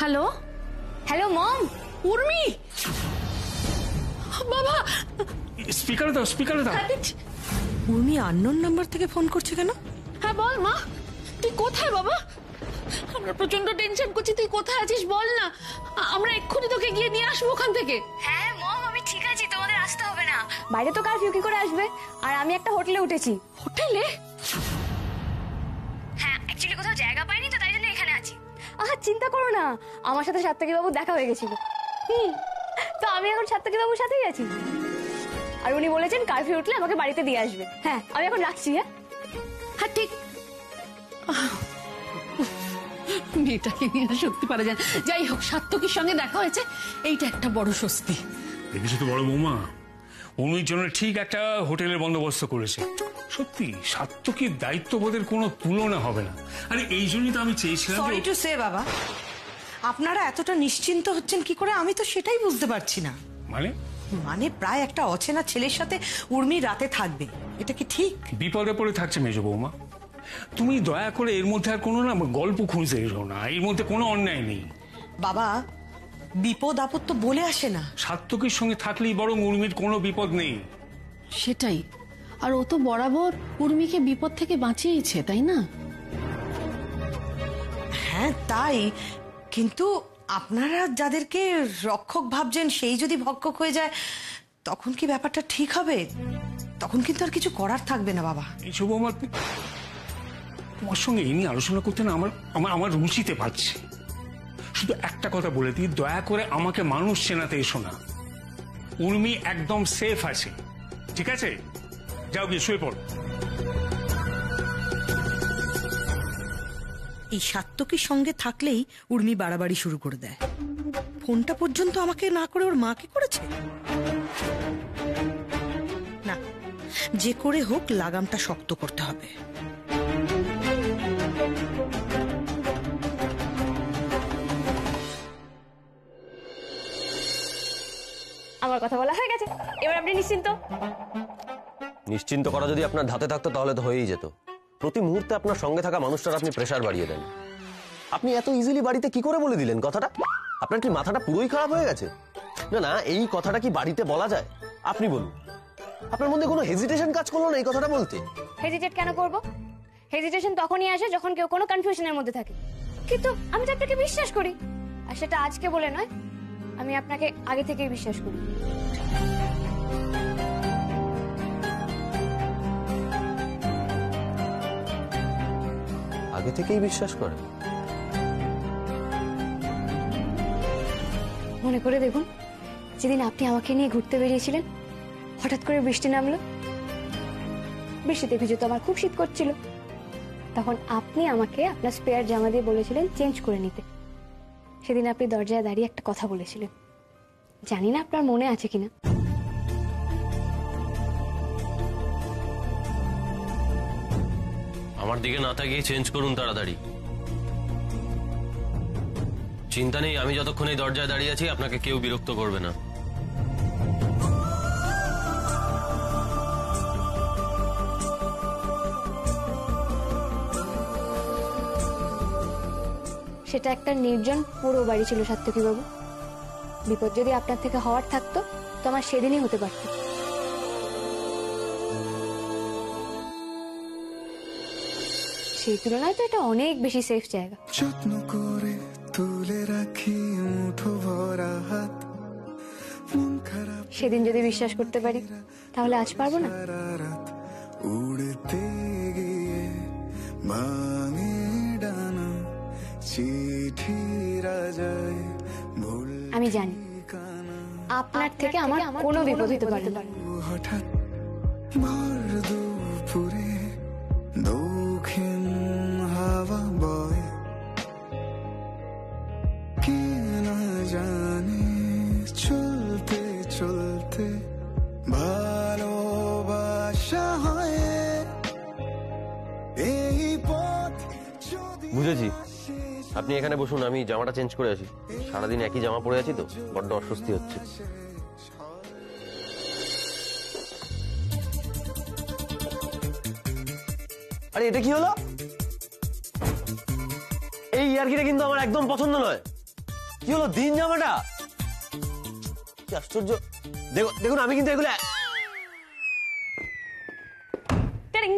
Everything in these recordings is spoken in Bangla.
হ্যালো হ্যালো মম। উর্মি, বাবা স্পিকারে দাও, স্পিকারে দাও। উর্মি আননোন নাম্বার থেকে ফোন করছে কেন? হ্যাঁ বল মা, তুই কোথায় বাবা? আমরা প্রচন্ড টেনশন করছি, তুই কোথায় আছিস বল না, আমরা এক্ষুনি তোকে গিয়ে নিয়ে আসবো ওখান থেকে। হ্যাঁ মম, আমি ঠিক আছি, তোমাদের আসতে হবে না। বাইরে তো কারফিউ কি করে আসবে? আর আমি একটা হোটেলে উঠেছি। হোটেলে? হ্যাঁ, অ্যাকচুয়ালি কোথাও জায়গা পাইনি তো, তাই জন্য এখানে আছি। চিন্তা করো না, আমার সাথে সাত্তকী বাবু দেখা হয়ে গেছিল। তো আমি এখন সাত্তকী বাবুর সাথেই আছি। আর উনি বলেছেন কারফিউ উঠলে আমাকে বাড়িতে দিয়ে আসবে। হ্যাঁ, আমি এখন রাখছি। হ্যাঁ ঠিক। মেয়েটাকে নিয়ে সত্যি পারা যায়। যাই হোক, সাত্তকীর সঙ্গে দেখা হয়েছে, এইটা একটা বড় স্বস্তি। দেখেছো তো বড় বৌমা, উর্মির জন্য ঠিক একটা হোটেলের বন্দোবস্ত করেছে। সত্যি সাত্তকীর দায়িত্ববোধের কোনো তুলনা হবে না। আরে এই জন্যই তো আমি চেয়েছিলাম। সরি টু সে বাবা, আপনারা এতটা নিশ্চিন্ত হচ্ছেন কি করে আমি তো সেটাই বুঝতে পারছি না। মানে প্রায় একটা অচেনা ছেলের সাথে উর্মি রাতে থাকবে, এটা কি ঠিক? বিপদে পড়ে থাকছে মেজো বৌমা, তুমি দয়া করে এর মধ্যে আর কোনো না গল্প খুঁজে এলো না। এর মধ্যে কোনো অন্যায় নেই বাবা, বিপদ আপদ তো বলে আসে না। সাত্তকীর সঙ্গে থাকলেই বরং উর্মির কোনো বিপদ নেই। সেটাই, আর ও তো বরাবর উর্মিকে বিপদ থেকে বাঁচিয়েছে, তাই না? হ্যাঁ তাই, কিন্তু আপনারা যাদেরকে রক্ষক ভাবছেন সেই যদি ভক্ষক হয়ে যায় তখন কি ব্যাপারটা ঠিক হবে? তখন কিন্তু আর কিছু করার থাকবে না বাবা। এইসব বৌমা, তোমার সঙ্গে এই নিয়ে আলোচনা করতে না আমার রুচিতে পাচ্ছে। শুধু একটা কথা বলে দিই, দয়া করে আমাকে মানুষ চেনাতে এসো না। উর্মি একদম সেফ আছে, ঠিক আছে? যাও গিয়ে শুয়ে পড়ো। এই সাত্তকীর সঙ্গে থাকলেই উর্মি বাড়াবাড়ি শুরু করে দেয়। ফোনটা পর্যন্ত আমাকে না করে ওর মাকে করেছে। না, যে করে হোক লাগামটা শক্ত করতে হবে। আমার কথা বলা হয়ে গেছে, এবার আপনি নিশ্চিন্ত। নিশ্চিন্ত করা যদি আপনার ধাতে থাকতো তাহলে তো হয়েই যেত। প্রতি মুহূর্তে আপনার সঙ্গে থাকা মানুষটার আপনি প্রেসার বাড়িয়ে দেন। আপনি এত ইজিলি বাড়িতে কি করে বলে দিলেন কথাটা? আপনার কি মাথাটা পুরোই খারাপ হয়ে গেছে? না না, এই কথাটা কি বাড়িতে বলা যায়? আপনি বলুন, আপনার মধ্যে কোনো হেজিটেশন কাজ করলো না এই কথাটা বলতে? হেজিটেট কেন করব? হেজিটেশন তখনই আসে যখন কেউ কোনো কনফিউশনের মধ্যে থাকে। কিন্তু আমি তো আপনাকে বিশ্বাস করি, আর সেটা আজকে বলে নয়, আমি আপনাকে আগে থেকেই বিশ্বাস করি। আগে থেকেই বিশ্বাস করেন? মনে করে দেখুন, যেদিন আপনি আমাকে নিয়ে ঘুরতে বেরিয়েছিলেন, হঠাৎ করে বৃষ্টি নামলো। বৃষ্টিতে ভিজে তো আমার খুব শীত করছিল। তখন আপনি আমাকে আপনার স্পেয়ার জামা দিয়ে বলেছিলেন চেঞ্জ করে নিতে। সেদিন আপনি দরজায় দাঁড়িয়ে একটা কথা বলেছিলেন, জানি না আপনার মনে আছে কিনা। আমার দিকে না তাকিয়ে চেঞ্জ করুন তাড়াতাড়ি। চিন্তা নেই, আমি যতক্ষণ এই দরজায় দাঁড়িয়ে আছি আপনাকে কেউ বিরক্ত করবে না। সেটা একটা নির্জন পুরো বাড়ি ছিল সাত্তকী বাবু। বিপদ যদি আপনার থেকে হওয়ার থাকতো তো আমার সেদিনই হতে পারত। সেই তুলনায় তো এটা অনেক বেশি সেফ জায়গা। যত্ন করে তুলে রাখি মুঠো ভরা হাত। সেদিন যদি বিশ্বাস করতে পারি তাহলে আজ পারবো না? উড়তে গিয়ে ভাঙে ডানা, চিঠি রাজায় ভুল। আমি জানি আপনার থেকে আমার কোনো বিপদ হতে পারে না। হঠাৎ ভর দুপুরে দক্ষিণ হাওয়া বয়, কে না জানে চলতে চলতে ভালোবাসা হয় এই পথ। বুঝেছি, আপনি এখানে বসুন, আমি জামাটা চেঞ্জ করে আসি। সারাদিন একই জামা পরে আছি তো বড্ড অস্বস্তি হচ্ছে। আরে এটা কি হলো? এই ইয়ার্কিটা কিন্তু আমার একদম পছন্দ নয়। কি হলো দিন জামাটা? কি আশ্চর্য! দেখুন আমি কিন্তু এগুলো টিং।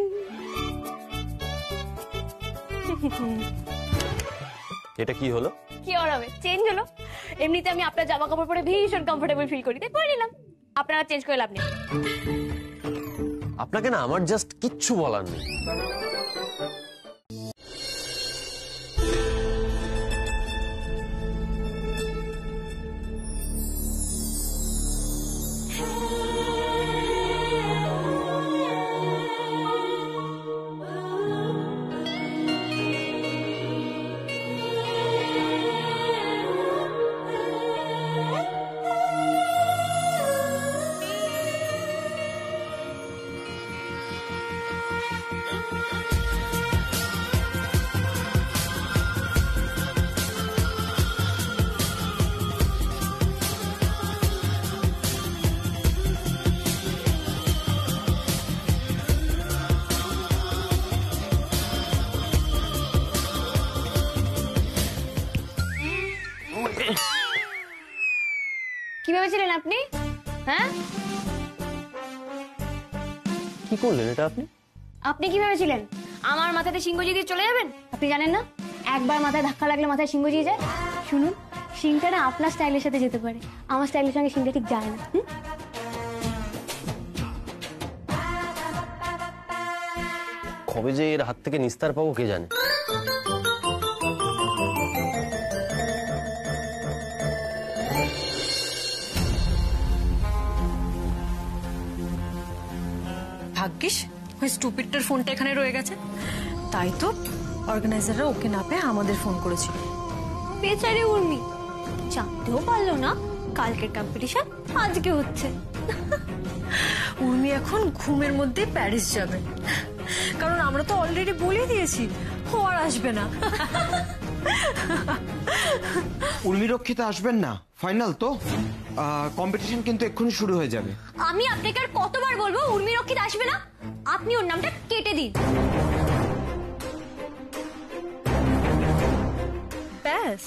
এটা কি হলো? কি আর হবে, চেঞ্জ হলো। এমনিতে আমি আপনার জামা কাপড় পরে ভীষণ কমফোর্টেবল ফিল করি, তাই পরে নিলাম। আপনারা চেঞ্জ করে লাভ নেই। আপনাকে না আমার জাস্ট কিচ্ছু বলার নেই। কি ভেবেছিলেন আপনি? হ্যাঁ, কি করলেন এটা আপনি? আপনি কি ভেবেছিলেন আমার মাথাতে সিংহজি দিয়ে চলে যাবেন? আপনি জানেন না, একবার মাথায় ধাক্কা লাগলে মাথায় সিংহজি যায়। শুনুন, সিংটা না আপনার স্টাইলের সাথে যেতে পারে, আমার স্টাইলের সঙ্গে সিংটা ঠিক যায় না। কবে যে এর হাত থেকে নিস্তার পাবো কে জানে। ভাগ্যিস ওই স্টুপিডটার ফোনটা এখানে রয়ে গেছে, তাই তো অর্গানাইজাররা ওকে না পেয়ে আমাদের ফোন করেছিল। বেচারি উর্মি জানতেও পারলো না কালকের কম্পিটিশন আজকে হচ্ছে। উর্মি এখন ঘুমের মধ্যে প্যারিস যাবে, কারণ আমরা তো অলরেডি বলে দিয়েছি ও আর আসবে না। উর্মিরক্ষিতে আসবেন না, ফাইনাল তো। কম্পিটিশন কিন্তু এক্ষুনি শুরু হয়ে যাবে। আমি আপনাকে আর কতবার বলবো উর্মি রক্ষিত আসবে না? আপনি ওর নামটা কেটে দিন। ব্যাস,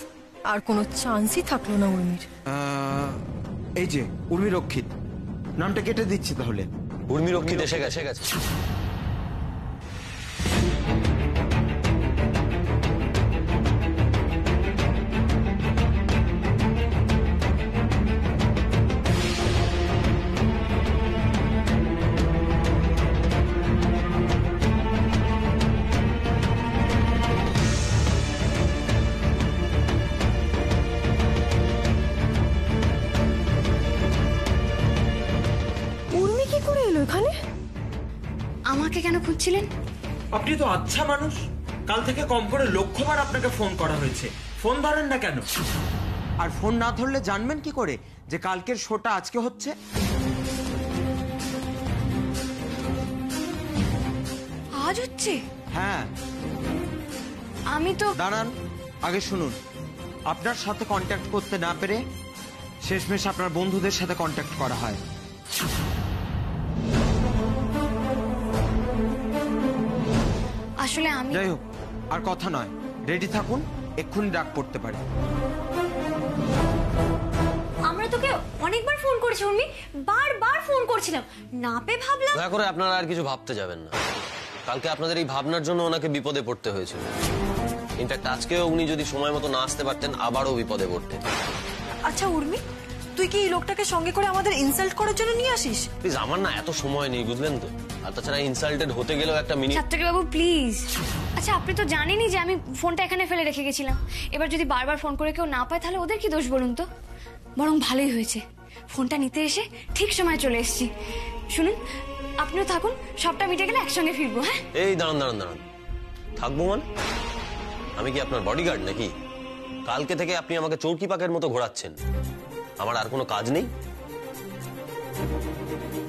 আর কোনো চান্সই থাকলো না উর্মির। এই যে উর্মিরক্ষিত নামটা কেটে দিচ্ছি তাহলে। উর্মিরক্ষিত এসে গেছে। উর্মি কি করে এলো এখানে? আমাকে কেন খুঁজছিলেন? আপনি তো আচ্ছা মানুষ, কাল থেকে কম করে লক্ষবার আপনাকে ফোন করা হয়েছে, ফোন ধরেন না কেন? আর ফোন না ধরলে জানবেন কি করে যে কালকের শোটা আজকে হচ্ছে? আজ হচ্ছে? হ্যাঁ। আমি তো দাঁড়ান, আগে শুনুন। আপনার সাথে কন্ট্যাক্ট করতে না পেরে শেষমেশ আপনার বন্ধুদের সাথে কন্ট্যাক্ট করা হয়। আসলে আমি যাই হোক, আর কথা নয়, রেডি থাকুন, এক্ষুনি ডাক পড়তে পারে। আমরা তোকে অনেকবার ফোন করেছি উর্মি, বারবার ফোন করছিলাম, না পেয়ে ভাবলাম। দয়া করে আপনারা আর কিছু ভাবতে যাবেন না। কালকে আপনাদের এই ভাবনার জন্য ওনাকে বিপদে পড়তে হয়েছিল। ইনফ্যাক্ট আজকেও উনি যদি সময় মতো না আসতে পারতেন আবারও বিপদে পড়তেন। আচ্ছা উর্মি, তুই কি এই লোকটাকে সঙ্গে করে আমাদের ইনসাল্ট করার জন্য নিয়ে আসিস? প্লিজ, আমার না এত সময় নেই, বুঝলেন তো। আর তাছাড়া ইনসাল্টেড হতে গেলেও একটা মিনিট। ছাত্রী বাবু প্লিজ। আচ্ছা আপনি তো জানেনই যে আমি ফোনটা এখানে ফেলে রেখে গেছিলাম। এবার যদি বারবার ফোন করে কেউ না পায় তাহলে ওদের কি দোষ বলুন তো? বরং ভালোই হয়েছে, ফোনটা নিতে এসে ঠিক সময় চলে এসেছি। শুনুন, আপনিও থাকুন, সবটা মিটে গেলে একসঙ্গে ফিরবো। হ্যাঁ, এই দাঁড়ান। থাকবো মানে? আমি কি আপনার বডিগার্ড নাকি? কালকে থেকে আপনি আমাকে চৌকি পাকের মতো ঘোরাচ্ছেন। আমার আর কোনো কাজ নেই?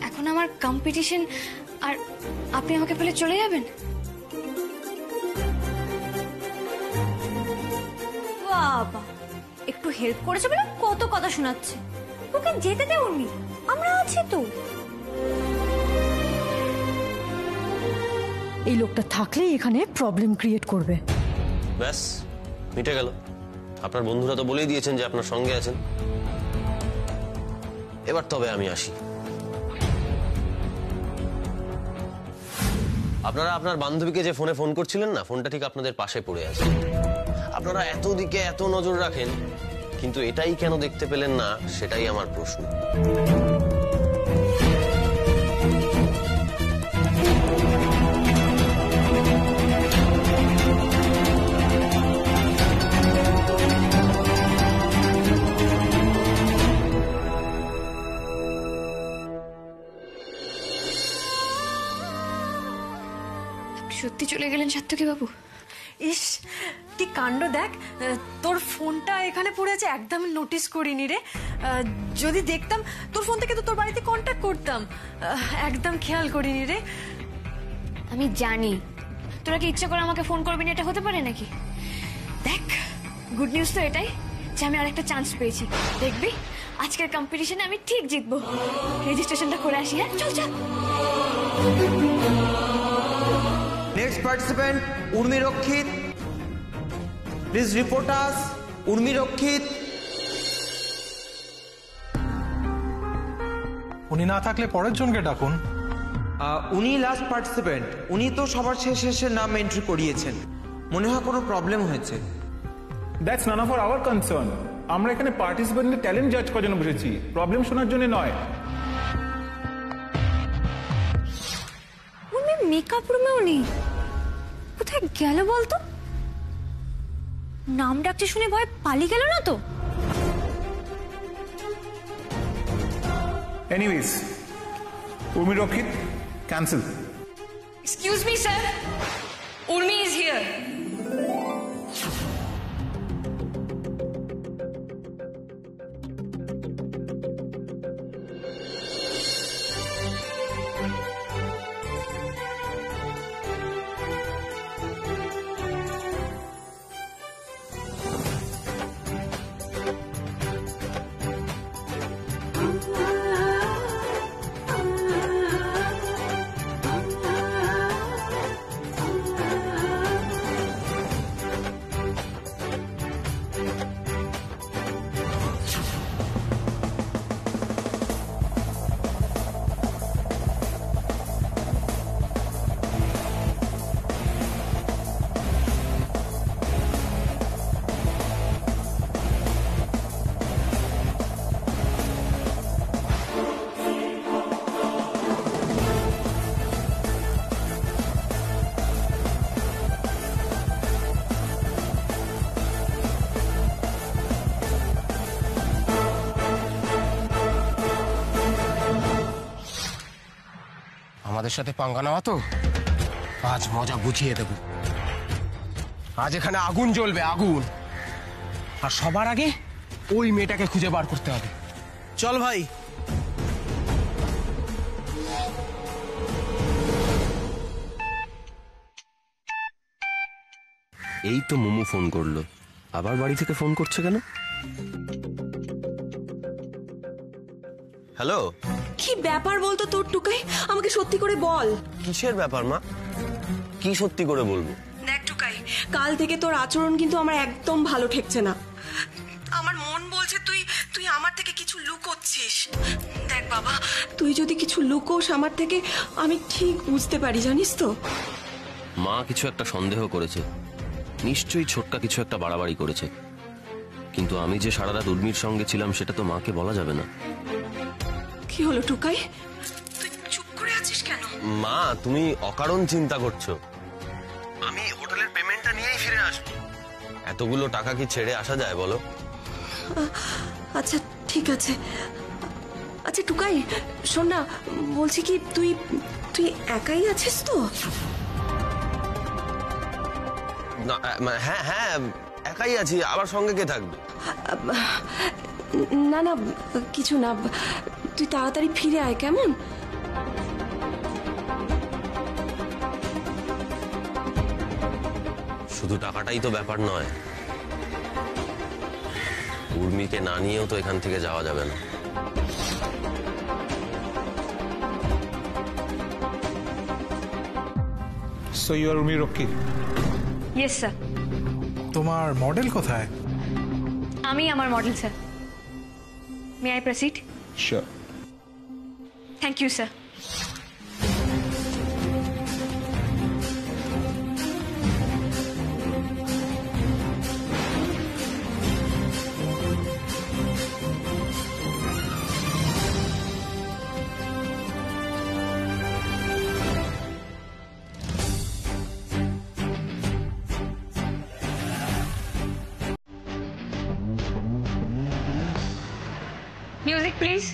এখন আমার কম্পিটিশন, আর আপনি আমাকে ফেলে চলে যাবেন? বাবা, একটু হেল্প করেছে বলে কত কথা শোনাচ্ছে। ওকে যেতে দে উর্মি, আমরা আছি তো। এই লোকটা থাকলেই এখানে প্রবলেম ক্রিয়েট করবে। ব্যাস, মিটে গেল। আপনার বন্ধুরা তো বলেই দিয়েছেন যে আপনার সঙ্গে আছেন। এবার তবে আমি আসি। আপনারা আপনার বান্ধবীকে যে ফোনে ফোন করছিলেন না, ফোনটা ঠিক আপনাদের পাশে পড়ে আছে। আপনারা এত দিকে এত নজর রাখেন, কিন্তু এটাই কেন দেখতে পেলেন না, সেটাই আমার প্রশ্ন। সত্যি চলে গেলেন সাত্তকী বাবু? ইস, কি কাণ্ড দেখ, তোর ফোনটা এখানে পড়ে আছে, একদম নোটিস করিনি রে। যদি দেখতাম তোর ফোন থেকে তো তোর বাড়িতে কন্ট্যাক্ট করতাম, একদম খেয়াল করিনি রে। আমি জানি তোরা কি ইচ্ছা করে আমাকে ফোন করবি না, এটা হতে পারে নাকি? দেখ, গুড নিউজ তো এটাই যে আমি আরেকটা চান্স পেয়েছি। দেখবি আজকের কম্পিটিশনে আমি ঠিক জিতবো। রেজিস্ট্রেশনটা করে আসি। হ্যাঁ, চল চল। নেক্সট পার্টিসিপেন্ট উর্মি রক্ষিত, প্লিজ রিপোর্ট আস। উর্মি রক্ষিত। উনি না থাকলে পরের জনকে ডাকুন। উনি লাস্ট পার্টিসিপেন্ট, উনি তো সবার শেষে নাম এন্ট্রি করিয়েছেন। মনে হয় কোনো প্রবলেম হয়েছে। That's none of our concern. আমরা এখানে পার্টিসিপেন্টের ট্যালেন্ট জাজ করার জন্য বসেছি, প্রবলেম শোনার জন্য নয়। উনি মেকআপ রুমেও নেই, কোথায় গেল বলতো? নাম ডাকতে শুনে ভয় পালিয়ে গেল না তো? এনিওয়েজ, উর্মি রক্ষিত cancel. Excuse me sir, Urmi is here. আমাদের সাথে পাঙ্গা নেওয়া তো আজ মজা বুঝিয়ে দেব। আজ এখানে আগুন জ্বলবে, আগুন। আর সবার আগে ওই মেয়েটাকে খুঁজে বার করতে হবে। চল ভাই। এই তো মোমো ফোন করলো, আবার বাড়ি থেকে ফোন করছে কেন? হ্যালো, কি ব্যাপার বলতো তোর টুকাই? আমাকে সত্যি করে বল। কিসের ব্যাপার মা? কি সত্যি করে বলবো? দেখ টুকাই, কাল থেকে তোর আচরণ কিন্তু আমার একদম ভালো ঠেকছে না। আমার মন বলছে তুই তুই আমার থেকে কিছু লুকোচ্ছিস। দেখ বাবা, তুই যদি কিছু লুকোস আমার থেকে, আমি ঠিক বুঝতে পারি, জানিস তো। মা কিছু একটা সন্দেহ করেছে, নিশ্চয়ই ছোটকা কিছু একটা বাড়াবাড়ি করেছে। কিন্তু আমি যে সারা রাত উর্মির সঙ্গে ছিলাম সেটা তো মাকে বলা যাবে না। কি হলো টুকাই, তুই চুপ করে আছিস কেন? মা, তুমি অকারণ চিন্তা করছো। আমি হোটেলের পেমেন্টটা নিয়েই ফিরে আসবো। এতগুলো টাকা কি ছেড়ে আসা যায় বলো? আচ্ছা ঠিক আছে। আচ্ছা টুকাই শোন না, বলছি কি তুই তুই একাই আছিস তো? হ্যাঁ হ্যাঁ, একাই আছি। আবার সঙ্গে কে থাকবে? না না, কিছু না, তুই তাড়াতাড়ি ফিরে আয়, কেমন? শুধু টাকাটাই তো ব্যাপার নয়, উর্মিকে না নিয়েও তো এখান থেকে যাওয়া যাবে না। সো ইউ আর উর্মি রক্ষিত? Yes sir. তোমার মডেল কোথায়? আমি আমার model sir. May I proceed? Sure. Thank you sir. Music, please.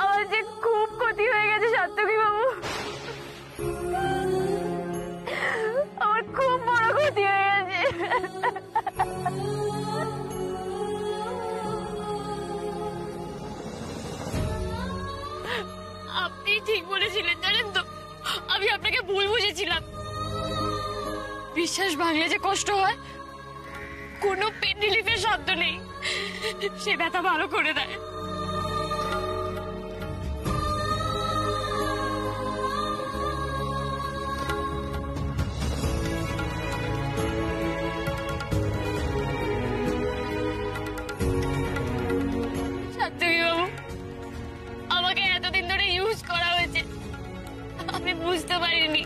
আমার যে খুব ক্ষতি হয়ে গেছে সাত্তকী বাবু, আমার খুব বড় ক্ষতি হয়ে গেছে। আপনি ঠিক বলেছিলেন জানেন তো, আমি আপনাকে ভুল বুঝেছিলাম। বিশ্বাস ভাঙলে যে কষ্ট হয়, কোনো পেন রিলিফের শব্দ নেই, সে ব্যথা ভালো করে দেয়। সাত্তকী বাবু, আমাকে এতদিন ধরে ইউজ করা হয়েছে, আমি বুঝতে পারিনি।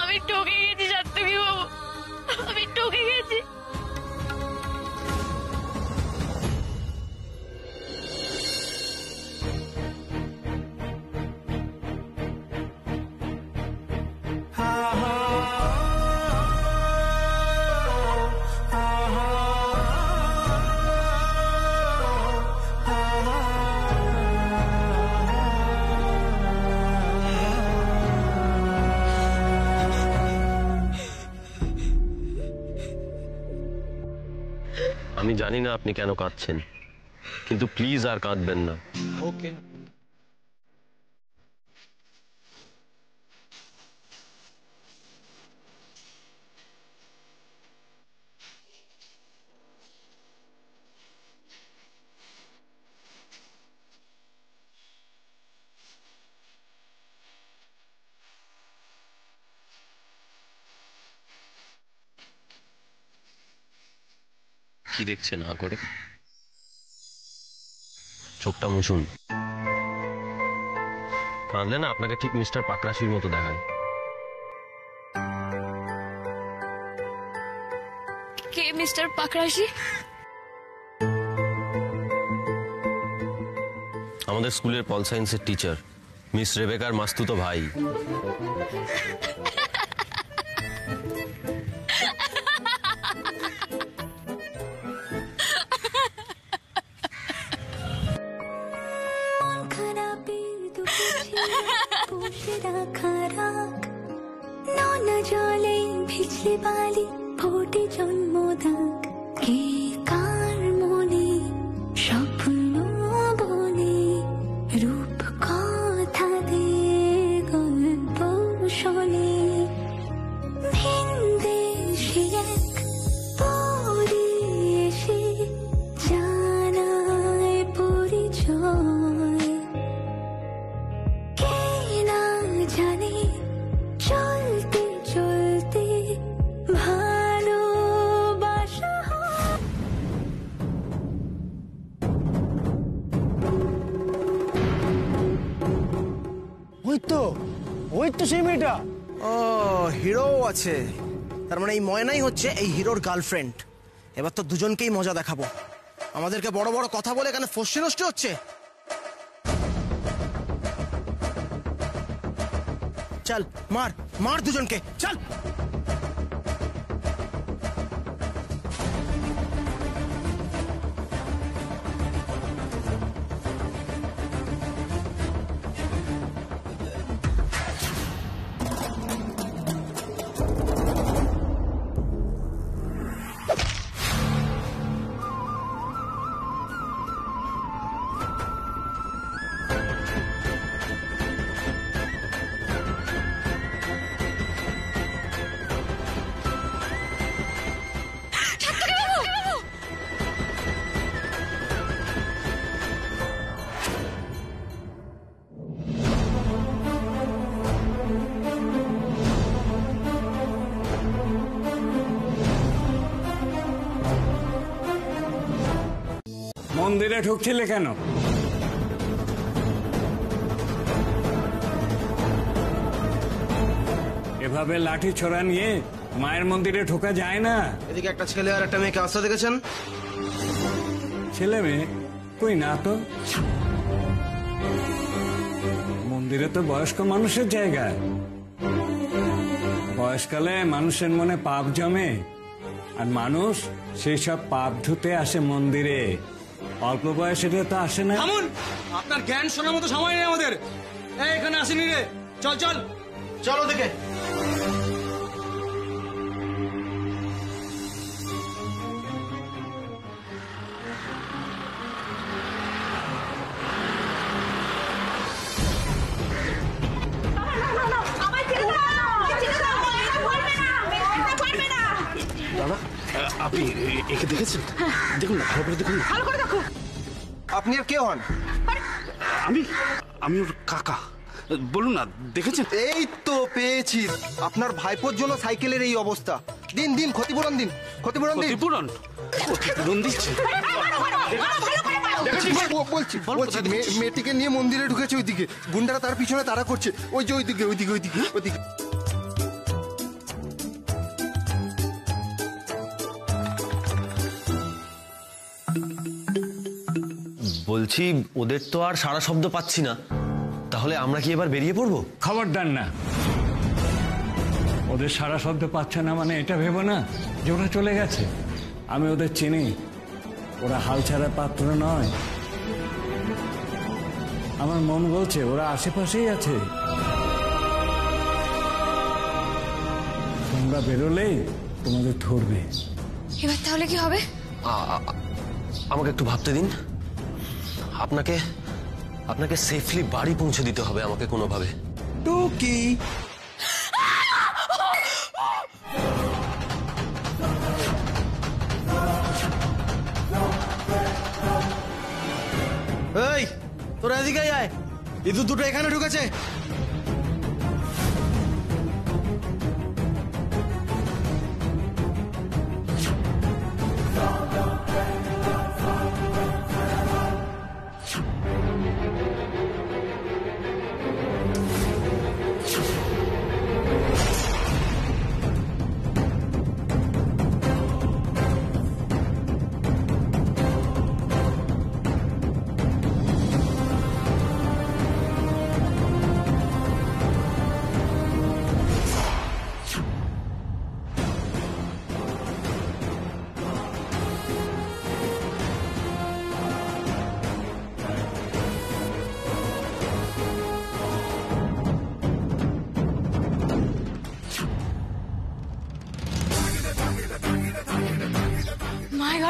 আমি ঠকে গেছি সাত্তকী বাবু, আমি ঠকে গেছি। আমি জানি না আপনি কেন কাঁদছেন, কিন্তু প্লিজ আর কাঁদবেন না। Okay. কি দেখছেন হা করে? চোখটা মুছুন। কাঁদলে না আপনাকে ঠিক মিস্টার পাকরাশির মতো দেখায়। কে মিস্টার পাকরাশি? আমাদের স্কুলের পল সায়েন্সের টিচার, মিস রেবেকার মাস্তুতো ভাই। নোনা জলে ভিজলে বালি ফোটে জন্মদাগ কে কার মনে স্বপ্ন বলে রূপ কথা দে গল্প শোনে ভিন দেশে এক পরি এসে জানায় পরিচয় কে না জানে চলতে চলতে ভালোবাসা ওই তো সেই মেয়েটা। ও হিরো আছে, তার মানে এই ময়নাই হচ্ছে এই হিরোর গার্লফ্রেন্ড। এবার তো দুজনকেই মজা দেখাবো। আমাদেরকে বড় বড় কথা বলে এখানে ফস্টি নষ্ট হচ্ছে। চল মার মার দুজনকে, চল। মন্দিরে ঢুকছিলে কেন? এভাবে লাঠি ছোড়া নিয়ে মায়ের মন্দিরে ঢোকা যায় না। এদিকে একটা ছেলে আর একটা মেয়েকে আসতে দেখেছেন? ছেলে মেয়ে কই না তো। মন্দিরে তো বয়স্ক মানুষের জায়গা। বয়সকালে মানুষের মনে পাপ জমে, আর মানুষ সেই সব পাপ ধুতে আসে মন্দিরে। অল্প বয়সের তো আসে না। আপনার জ্ঞান শোনার মতো সময় নেই আমাদের। এখানে আসেনি রে, চল চল চলো দেখে। দাদা আপনি একে দেখেছেন? দেখুন না, ভালো করে দেখুন। ভালো করে দেখো। আপনি আর কে হন? আমি ওর কাকা। বলুন না, দেখেছেন? এই তো পেয়েছি। আপনার ভাইপোর জন্য সাইকেলের এই অবস্থা। দিন দিন ক্ষতিপূরণ দিন, ক্ষতিপূরণ দিন। ক্ষতিপূরণ দিচ্ছে? বলছি মেয়েটিকে নিয়ে মন্দিরে ঢুকেছে ওইদিকে। গুন্ডারা তার পিছনে তাড়া করছে। ওই যে ওইদিকে ওইদিকে ওইদিকে ওইদিকে। বলছি ওদের তো আর সারা শব্দ পাচ্ছি না, তাহলে আমরা কি এবার বেরিয়ে পড়বো? খবরদার না। ওদের সারা শব্দ পাচ্ছে না মানে এটা ভেবো না যে ওরা চলে গেছে। আমি ওদের চিনি, ওরা হাল ছাড়া পাত্র নয়। আমার মন বলছে ওরা আশেপাশেই আছে। তোমরা বেরোলেই তোমাদের ধরবে। এবার তাহলে কি হবে? আমাকে একটু ভাবতে দিন। আপনাকে আপনাকে সেফলি বাড়ি পৌঁছে দিতে হবে আমাকে কোনোভাবে। টুকি এই তোরা এদিকে আয়। ইঁদুর দুটো এখানে ঢুকেছে।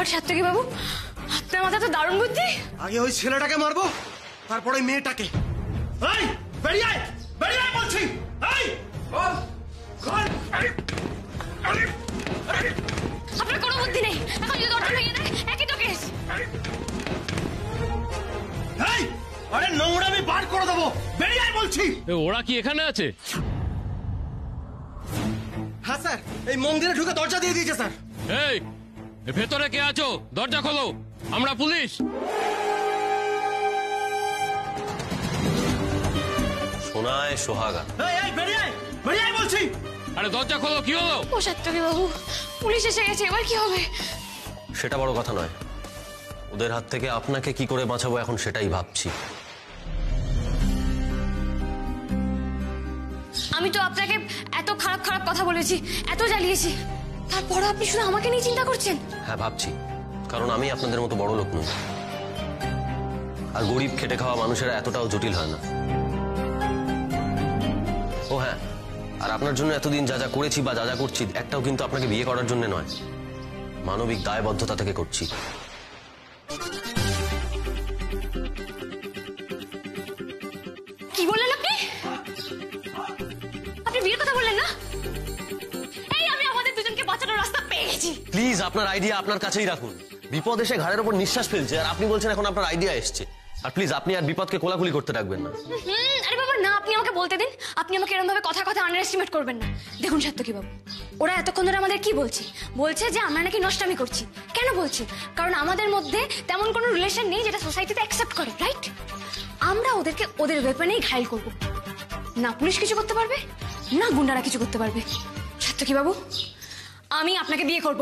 গড সাত্তকী বাবু, আপনার মাথা তো দারুণ বুদ্ধি। আগে ওই ছেলেটাকে মারবো, তারপরে ওই মেয়েটাকে। এই বেরিয়ে আয়, বেরিয়ে আয় বলছি। এই আপনার কোনো বুদ্ধি নেই, এখন যদি দরজা ভেঙে দেয় একই তো কেস। এই আরে নোংরামি বার করে দেবো, বেরিয়ে আয় বলছি। ওরা কি এখানে আছে? হ্যাঁ স্যার, এই মন্দিরে ঢুকে দরজা দিয়ে দিয়েছে স্যার। এই ভেতরে কে আছো? দরজা খোলো, আমরা পুলিশ। সোনায় সোহাগা। এই বেরিয়ে আয়, বেরিয়ে আয় বলছি। আরে দরজা খোলো, কি হলো? ও সাত্তকী বাবু, পুলিশ এসে গেছে, এবার কি হবে? সেটা বড় কথা নয়, ওদের হাত থেকে আপনাকে কি করে বাঁচাবো এখন সেটাই ভাবছি। আমি তো আপনাকে এত খারাপ খারাপ কথা বলেছি, এত জ্বালিয়েছি, তারপরও আপনি শুধু আমাকে নিয়ে চিন্তা করছেন। হ্যাঁ ভাবছি, কারণ আমি আপনাদের মতো বড় লোক নই, আর গরিব খেটে খাওয়া মানুষেরা এতটাও জটিল হয় না। ও হ্যাঁ, আর আপনার জন্য এতদিন যা যা করেছি বা যা যা করছি, একটাও কিন্তু আপনাকে বিয়ে করার জন্য নয়, মানবিক দায়বদ্ধতা থেকে করছি। কি বললেন আপনি? আপনি বিয়ের কথা বললেন না? এই আমি আমাদের দুজনকে বাঁচানোর রাস্তা পেয়ে গেছি। প্লিজ আপনার আইডিয়া আপনার কাছেই রাখুন। বিপদ এসে ঘাড়ের উপর নিঃশ্বাস ফেলছে, আর আপনি বলছেন এখন আপনার আইডিয়া এসছে। আর প্লিজ আপনি আর বিপদকে কোলাকুলি করতে রাখবেন না। আরে বাবা না, আপনি আমাকে বলতে দিন। আপনি আমাকে এরকম ভাবে কথা কথা আন্ডার এস্টিমেট করবেন না। দেখুন সাত্তকী বাবু, ওরা এতক্ষণ ধরে আমাদের কি বলছে? বলছে যে আমরা নাকি নষ্টামি করছি। কেন বলছে? কারণ আমাদের মধ্যে তেমন কোনো রিলেশন নেই যেটা সোসাইটিতে অ্যাকসেপ্ট করে, রাইট? আমরা ওদেরকে ওদের ওয়েপনেই ঘায়েল করব। না পুলিশ কিছু করতে পারবে, না গুন্ডারা কিছু করতে পারবে। সাত্তকী বাবু, আমি আপনাকে বিয়ে করব।